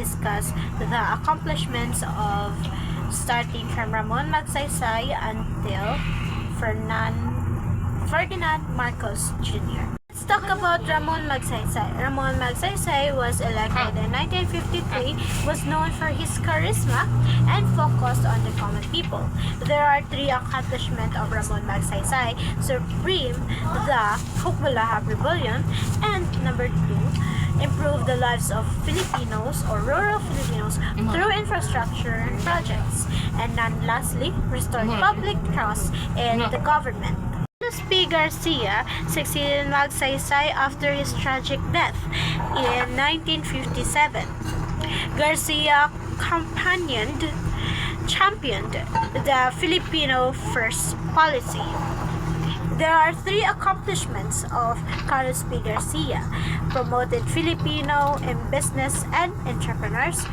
discuss the accomplishments of starting from Ramon Magsaysay until Ferdinand Marcos Jr. Let's talk about Ramon Magsaysay. Ramon Magsaysay was elected in 1953, was known for his charisma and focused on the common people. There are three accomplishments of Ramon Magsaysay: supreme the Hukbalahap Rebellion, and number two, improve the lives of Filipinos or rural Filipinos through infrastructure projects, and then lastly, restore public trust in the government. P. Garcia succeeded Magsaysay after his tragic death in 1957. Garcia championed the Filipino First policy. There are three accomplishments of Carlos P. Garcia: promoted Filipino in business and entrepreneurs,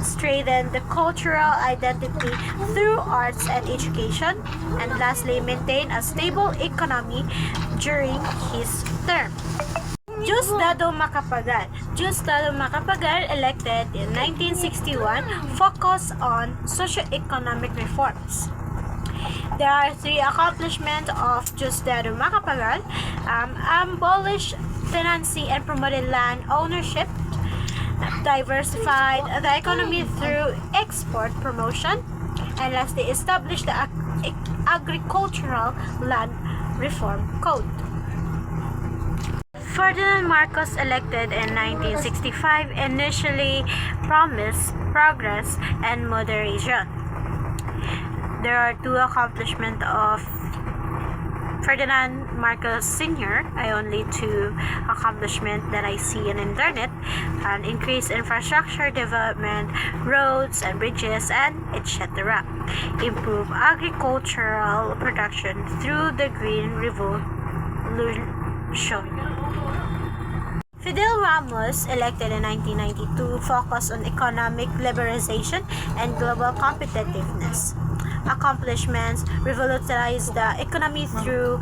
strengthened the cultural identity through arts and education, and lastly, maintained a stable economy during his term. Diosdado Macapagal. Diosdado Macapagal, elected in 1961, focused on socio-economic reforms. There are three accomplishments of Diosdado Macapagal: abolished tenancy and promoted land ownership, diversified the economy through export promotion, and lastly, established the Agricultural Land Reform Code. Ferdinand Marcos, elected in 1965, initially promised progress and moderation. There are two accomplishments of Ferdinand Marcos Sr. Only two accomplishments that I see on internet: an increased infrastructure development, roads and bridges, and etc. Improve agricultural production through the Green Revolution. Fidel Ramos, elected in 1992, focused on economic liberalization and global competitiveness. Accomplishments: revolutionized the economy through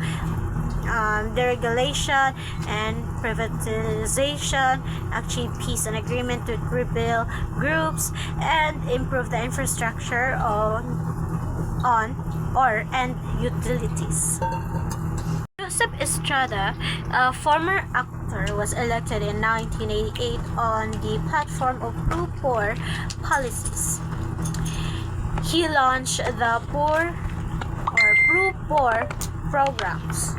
deregulation and privatization, achieved peace and agreement with rebel groups, and improved the infrastructure and utilities. Joseph Estrada, a former actor, was elected in 1988 on the platform of pro-poor policies. He launched the pro-poor programs.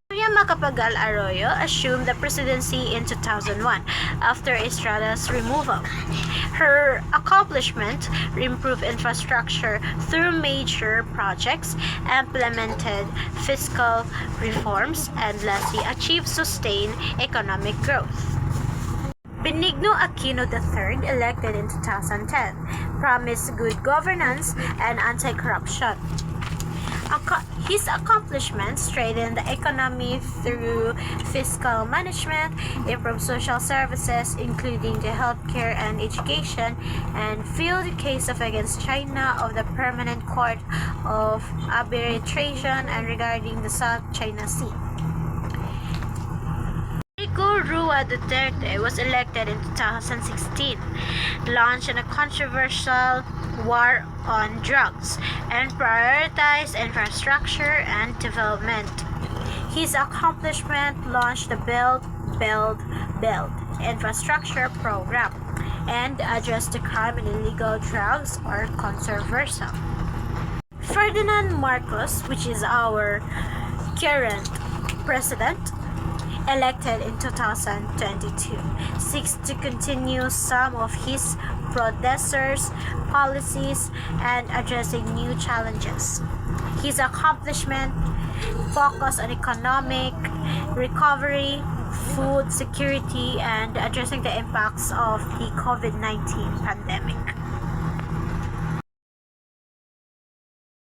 Maria Macapagal Arroyo assumed the presidency in 2001 after Estrada's removal. Her accomplishment: improved infrastructure through major projects, implemented fiscal reforms, and lastly, achieved sustained economic growth. Benigno Aquino III, elected in 2010, promised good governance and anti-corruption. His accomplishments: strengthened the economy through fiscal management, improved social services including the healthcare and education, and filed the case against China of the Permanent Court of Arbitration and regarding the South China Sea. Rua Duterte was elected in 2016, launched a controversial war on drugs, and prioritized infrastructure and development. His accomplishment: launched the Build infrastructure program, and addressed the crime and illegal drugs are controversial. Ferdinand Marcos, which is our current president, elected in 2022, seeks to continue some of his predecessors' policies and addressing new challenges. His accomplishment: focus on economic recovery, food security, and addressing the impacts of the COVID-19 pandemic.